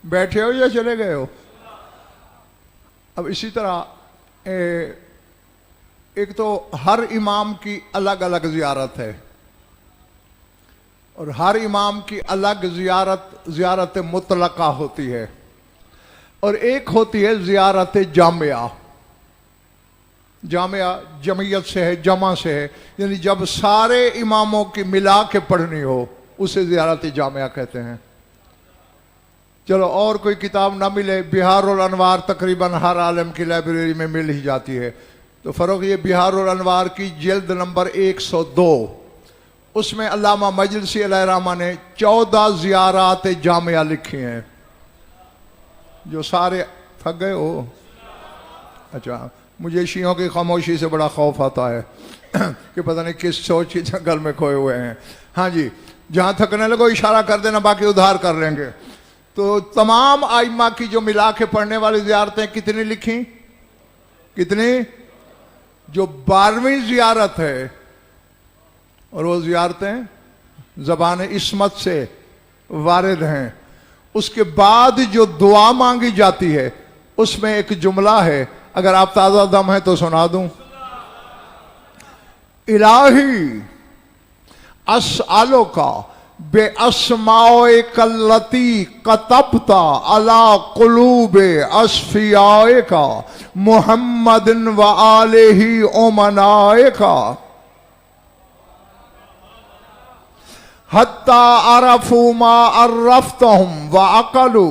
बैठे हो या चले गए हो? अब इसी तरह एक तो हर इमाम की अलग अलग ज़ियारत है, और हर इमाम की अलग ज़ियारत मुतलका होती है, और एक होती है ज़ियारत जामिया। जामिया जमीयत से है, जमा से है, यानी जब सारे इमामों की मिला के पढ़नी हो उसे ज़ियारत जामिया कहते हैं। चलो और कोई किताब ना मिले, बिहारुल अनवार तकरीबन हर आलम की लाइब्रेरी में मिल ही जाती है। तो फ़र्क ये बिहारुल अनवार की जिल्द नंबर 102, उसमें अल्लामा मजलिसी अलैहिर्रहमा ने 14 ज़ियारात जामिया लिखी हैं। जो सारे थक गए हो? अच्छा, मुझे शियों की खामोशी से बड़ा खौफ आता है कि पता नहीं किस सोच के जंगल में खोए हुए हैं। हाँ जी, जहाँ थकने लगो इशारा कर देना, बाकी उधार कर लेंगे। तो तमाम आइमा की जो मिला के पढ़ने वाली ज़ियारतें कितनी लिखी? कितनी? जो 12वीं ज़ियारत है, और वो ज़ियारतें ज़बान इस्मत से वारिद हैं। उसके बाद जो दुआ मांगी जाती है उसमें एक जुमला है, अगर आप ताज़ा दम है तो सुना दूं। इलाही अस्अलो का बे अस्माए कल्लती कतबता अला कुलूबे अस्फियाए का मुहम्मदिन व आलिही ओमनाए का हत्ता अरफू मा अर्रफ्तहुम व अकलू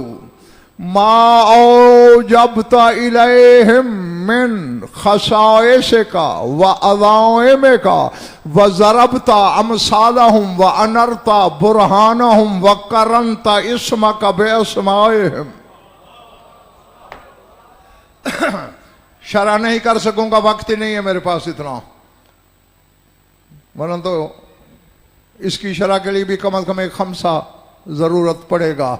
मा औजबता इलैहिम मिन खसाइसिका व अज़ाइमिका व ज़रबता अमसालहुम व अनरता बुरहानहुम व करनता इस्मका बिअस्माइहिम। शरह नहीं कर सकूंगा, वक्त ही नहीं है मेरे पास इतना, वरना तो इसकी शरह के लिए भी कम अज कम एक खमसा जरूरत पड़ेगा।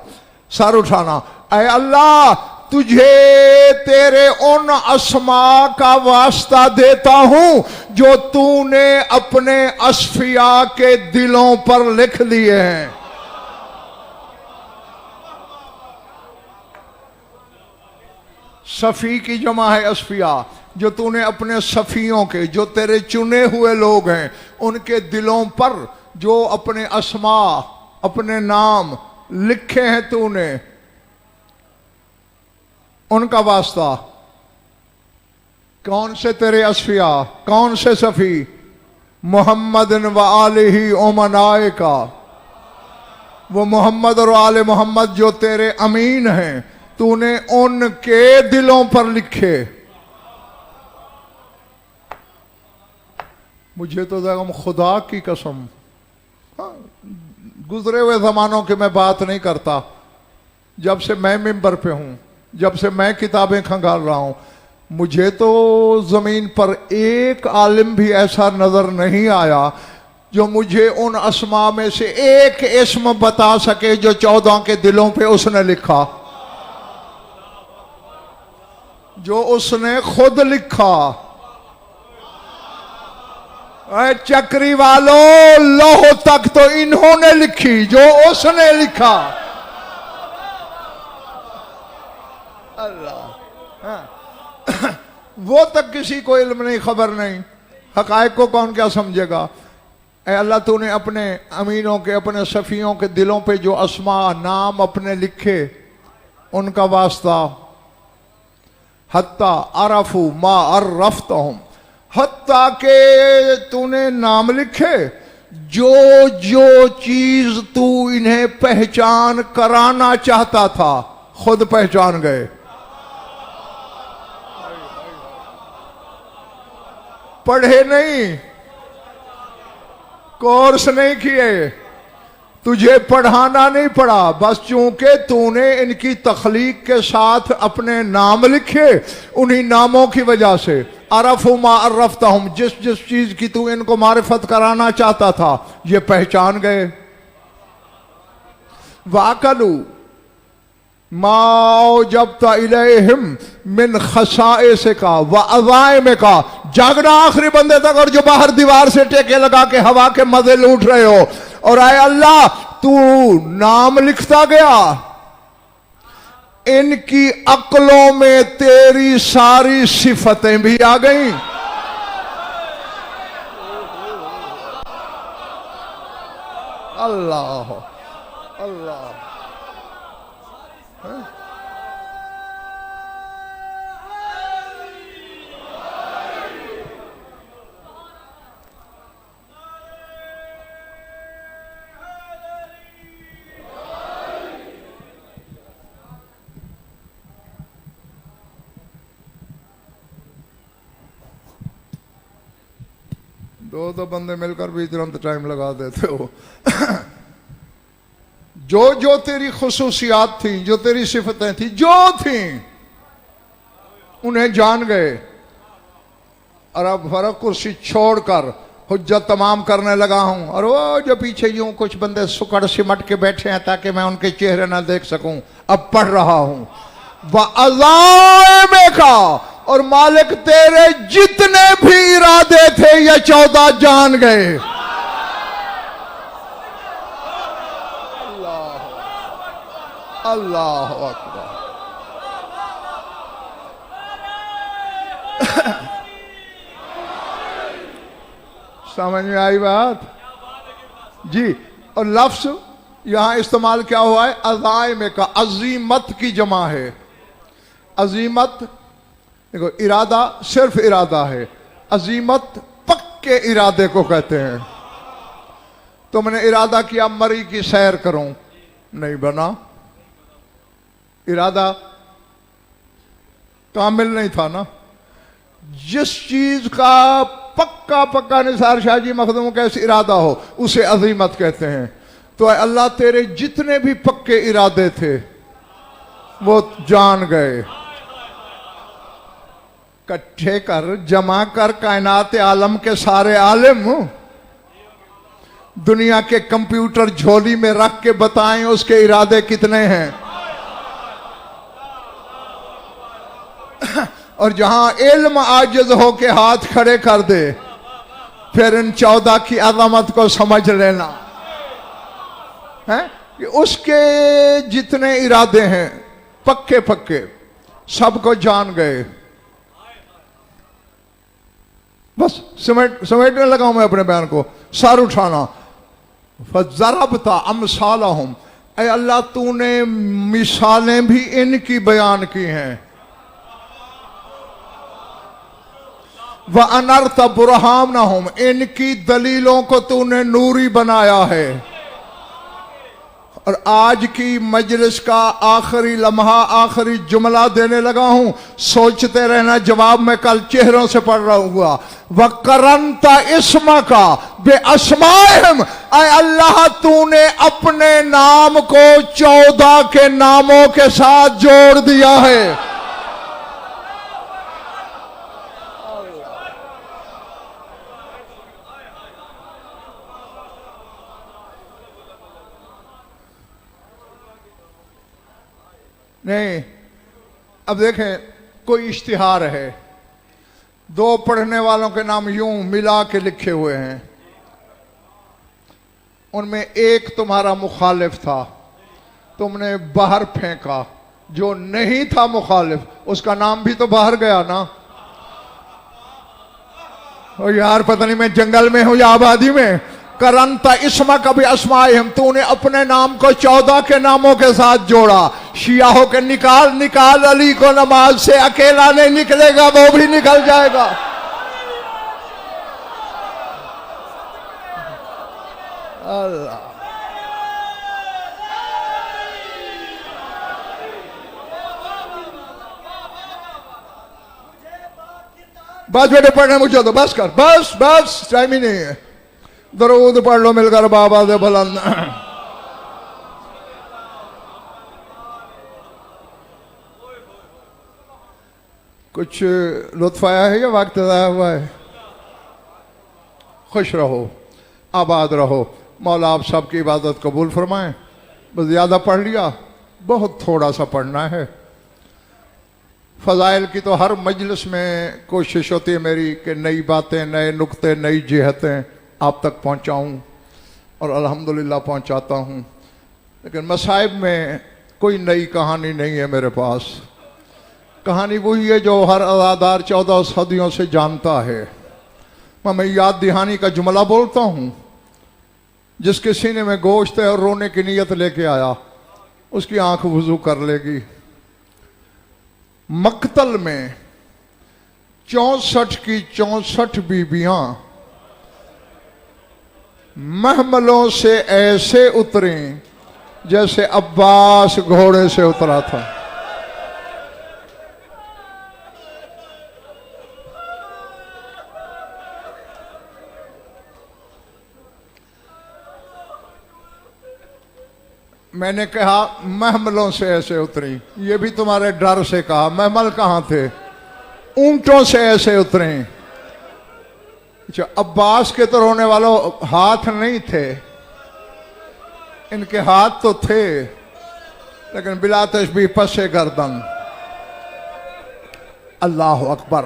सर उठाना। ऐ अल्लाह, तुझे तेरे उन अस्मा का वास्ता देता हूं जो तूने अपने अस्फिया के दिलों पर लिख दिए हैं। सफी की जमा है अस्फिया, जो तूने अपने सफियों के, जो तेरे चुने हुए लोग हैं, उनके दिलों पर जो अपने अस्मा, अपने नाम लिखे हैं तूने, उनका वास्ता। कौन से तेरे अस्फिया, कौन से सफी? मुहम्मदिन व आलिही ओमनाए का, वो मोहम्मद और आले मोहम्मद जो तेरे अमीन हैं, तूने उनके दिलों पर लिखे। मुझे तो देखो खुदा की कसम, गुजरे हुए जमानों की मैं बात नहीं करता, जब से मैं मिंबर पे हूं, जब से मैं किताबें खंगाल रहा हूं, मुझे तो जमीन पर एक आलिम भी ऐसा नजर नहीं आया जो मुझे उन अस्मा में से एक इस्म बता सके जो 14 के दिलों पे उसने लिखा, जो उसने खुद लिखा। चक्री वालों, लौह तक तो इन्होंने लिखी जो उसने लिखा। अल्लाह, हाँ। वो तक किसी को इल्म नहीं, खबर नहीं, हकायक को कौन क्या समझेगा। ऐ अल्लाह, तूने अपने अमीनों के, अपने सफियों के दिलों पे जो अस्मा, नाम अपने लिखे, उनका वास्ता। हत्ता अरफू मा अर्रफ्तहुम, हत्ता के तूने नाम लिखे, जो जो चीज तू इन्हें पहचान कराना चाहता था खुद पहचान गए। पढ़े नहीं, कोर्स नहीं किए, तुझे पढ़ाना नहीं पड़ा, बस चूंकि तूने इनकी तख्लीक के साथ अपने नाम लिखे, उन्हीं नामों की वजह से अरफू मा अर्रफ्तहुम, जिस जिस चीज की तू इनको मारिफत कराना चाहता था, ये पहचान गए। वाकलू माओ जब इलैहिम मिन खसाइस का व अज़ाइम का, जागना आखिरी बंदे तक, और जो बाहर दीवार से टेके लगा के हवा के मजे लूट रहे हो। और आए अल्लाह, तू नाम लिखता गया, इनकी अक्लों में तेरी सारी सिफतें भी आ गई। अल्लाह अल्लाह, दो दो बंदे मिलकर भी तुरंत टाइम लगा देते हो। जो जो तेरी खुसूसियात थी, जो तेरी सिफतें थी, जो थी, उन्हें जान गए। और अब फर्क कुर्सी छोड़कर हुज्जत तमाम करने लगा हूं। और वो जो पीछे यूं कुछ बंदे सुकड़ सिमट के बैठे हैं ताकि मैं उनके चेहरे ना देख सकूं, अब पढ़ रहा हूं वज़ाइम का, और मालिक तेरे जितने भी इरादे थे ये 14 जान गए। अल्लाह अकबर। समझ में आई बात जी। और लफ्ज यहां इस्तेमाल क्या हुआ है? अज़ाइम का, अजीमत की जमा है। अजीमत देखो, इरादा सिर्फ इरादा है, अजीमत पक्के इरादे को कहते हैं। तुमने इरादा किया मरी की सैर करूं, नहीं बना। इरादा कामिल नहीं था ना। जिस चीज का पक्का पक्का निसार शाह जी मखदूम कैसे इरादा हो उसे अजीमत कहते हैं। तो अल्लाह तेरे जितने भी पक्के इरादे थे वो जान गए। इकट्ठे कर, जमा कर कायनात आलम के सारे आलिम, दुनिया के कंप्यूटर झोली में रख के बताएं उसके इरादे कितने हैं। और जहां इल्म आजिज हो के हाथ खड़े कर दे, फिर इन 14 की अज़मत को समझ लेना है कि उसके जितने इरादे हैं पक्के पक्के, सबको जान गए। बस समेटने लगा हूं मैं अपने बयान को, सर उठाना। फज़रबता अमसालहुम, ऐ अल्लाह तूने मिसालें भी इनकी बयान की हैं। व अनर्त बुरहानहुम, इनकी दलीलों को तूने नूरी बनाया है। और आज की मजलिस का आखिरी लम्हा, आखिरी जुमला देने लगा हूं, सोचते रहना जवाब मैं कल चेहरों से पढ़ रहा हुआ। वकरंता इस्मा का बे अस्माइहिम, ऐ अल्लाह तूने अपने नाम को 14 के नामों के साथ जोड़ दिया है। नहीं, अब देखें, कोई इश्तिहार है, दो पढ़ने वालों के नाम यूं मिला के लिखे हुए हैं, उनमें एक तुम्हारा मुखालिफ था, तुमने बाहर फेंका। जो नहीं था मुखालिफ उसका नाम भी तो बाहर गया ना। और यार पता नहीं मैं जंगल में हूं या आबादी में। करंता इस्मा कभी अस्माइहिम, तूने अपने नाम को 14 के नामों के साथ जोड़ा। शिया हो के निकाल अली को नमाज से, अकेला नहीं निकलेगा, वो भी निकल जाएगा। अल्लाह, बस बेटे पढ़ने मुझे तो बस कर, बस बस टाइम ही नहीं है। दरूद पढ़ लो मिलकर बाबा दे बुलंद। कुछ लुत्फ आया है या वक्त ज़ाया हुआ है? खुश रहो, आबाद रहो। मौला आप सबकी इबादत कबूल फरमाएं। बस ज़्यादा पढ़ लिया, बहुत थोड़ा सा पढ़ना है। फ़ज़ाइल की तो हर मजलिस में कोशिश होती है मेरी कि नई बातें, नए नुक्ते, नई जिहतें आप तक पहुंचाऊं, और अल्हम्दुलिल्लाह पहुंचाता हूं। लेकिन मसाइब में कोई नई कहानी नहीं है मेरे पास। कहानी वही है जो हर अज़ादार 14 सदियों से जानता है। मैं याद दहानी का जुमला बोलता हूं, जिसके सीने में गोश्त है और रोने की नीयत लेके आया, उसकी आंख वुजू कर लेगी। मक्तल में 64 की 64 बीबियां महमलों से ऐसे उतरी जैसे अब्बास घोड़े से उतरा था। मैंने कहा महमलों से ऐसे उतरी। ये भी तुम्हारे डर से कहा। महमल कहाँ थे? ऊंटों से ऐसे उतरे। अच्छा, अब्बास के तो रोने वालों हाथ नहीं थे, इनके हाथ तो थे, लेकिन बिला तशबीह पसे गर्दन। अल्लाह अकबर।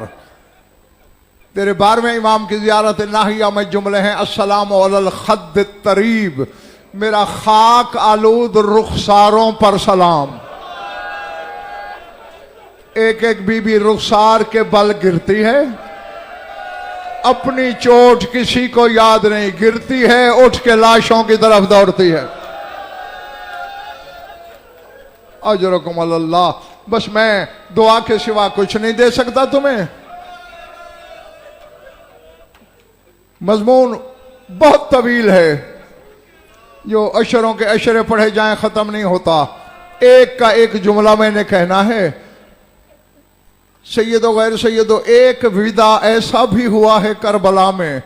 तेरे 12वें इमाम की ज़ियारत नाहिया में जुमले हैं, अस्सलामु अलल खद्द तरीब, मेरा खाक आलूद रुखसारों पर सलाम। एक एक बीबी रुखसार के बल गिरती है, अपनी चोट किसी को याद नहीं, गिरती है उठ के लाशों की तरफ दौड़ती है। अजरकुम अल्लाह। बस मैं दुआ के सिवा कुछ नहीं दे सकता तुम्हें। मजमून बहुत तवील है, जो अशरों के अशरे पढ़े जाएं खत्म नहीं होता। एक का एक जुमला मैंने कहना है। सैयदो गैर सैयदो, एक विदा ऐसा भी हुआ है करबला में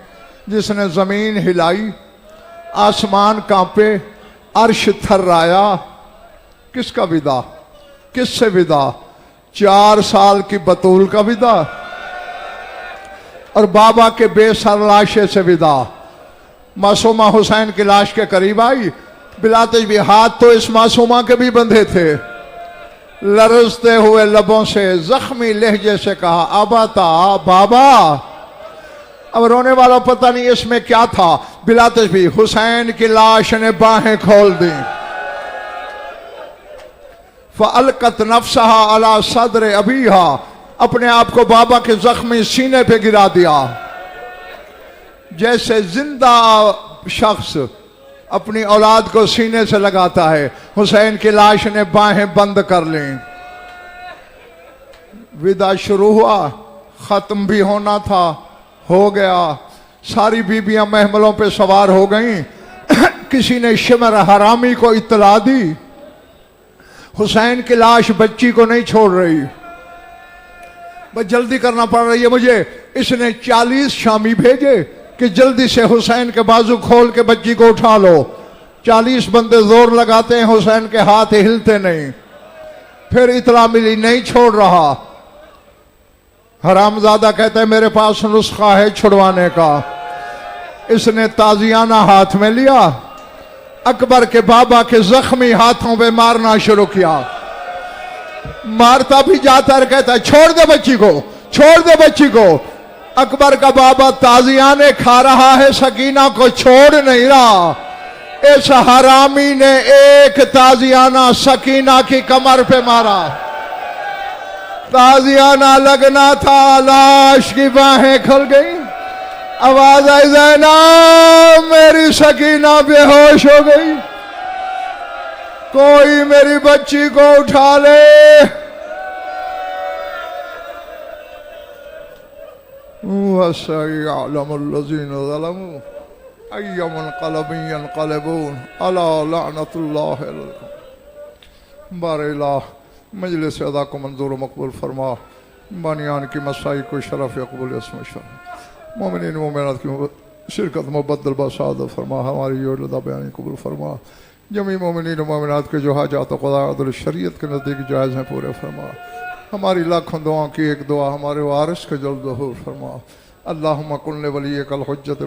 जिसने जमीन हिलाई, आसमान कांपे, अर्श थर्राया। किसका विदा? किससे विदा? 4 साल की बतूल का विदा और बाबा के बेसर लाशे से विदा। मासूमा हुसैन की लाश के करीब आई, बिलाते भी हाथ तो इस मासूमा के भी बंधे थे। लरजते हुए लबों से जख्मी लहजे से कहा, अबाता बाबा। अब रोने वाला पता नहीं इसमें क्या था। बिलाते भी हुसैन की लाश ने बाहें खोल दी। फ़अलक़त नफ़्सहा अला सद्र अबीहा, अपने आप को बाबा के जख्मी सीने पे गिरा दिया। जैसे जिंदा शख्स अपनी औलाद को सीने से लगाता है, हुसैन की लाश ने बाहें बंद कर ली। विदा शुरू हुआ, खत्म भी होना था, हो गया। सारी बीबियां महमलों पे सवार हो गईं। किसी ने शिमर हरामी को इत्तला दी, हुसैन की लाश बच्ची को नहीं छोड़ रही, बस जल्दी करना पड़ रही है मुझे। इसने 40 शामी भेजे कि जल्दी से हुसैन के बाजू खोल के बच्ची को उठा लो। 40 बंदे जोर लगाते हैं, हुसैन के हाथ हिलते नहीं। फिर इतला मिली, नहीं छोड़ रहा। हरामजादा कहता है मेरे पास नुस्खा है छुड़वाने का। इसने ताजियाना हाथ में लिया, अकबर के बाबा के जख्मी हाथों पे मारना शुरू किया। मारता भी जाता है, कहता है छोड़ दे बच्ची को, छोड़ दे बच्ची को। अकबर का बाबा ताजियाने खा रहा है, सकीना को छोड़ नहीं रहा। इस हरामी ने एक ताजियाना सकीना की कमर पे मारा। ताजियाना लगना था, लाश की बाहें खुल गई। आवाज आई, ज़ैनब मेरी सकीना बेहोश हो गई, कोई मेरी बच्ची को उठा ले। बारिल्लाह मजलिस अदा को मंजूर मकबूल फरमा। बानियान की मसाई को शरफ अकबूल मोमिनीन मोमिनात की शिरकत मुबद्दल बासाद फरमा। हमारी योलदा बयानी कबूल फरमा। जमी मोमिनीन मोमिनात के जो हाजात क़ुदा शरीयत के नज़दीक जायज़ हैं पूरे फरमा। हमारी लाखों दुआओं की एक दुआ हमारे वारिस के जल्द ज़हूर फरमा। अल्लाहुम्मा कुन वली कल हुज्जत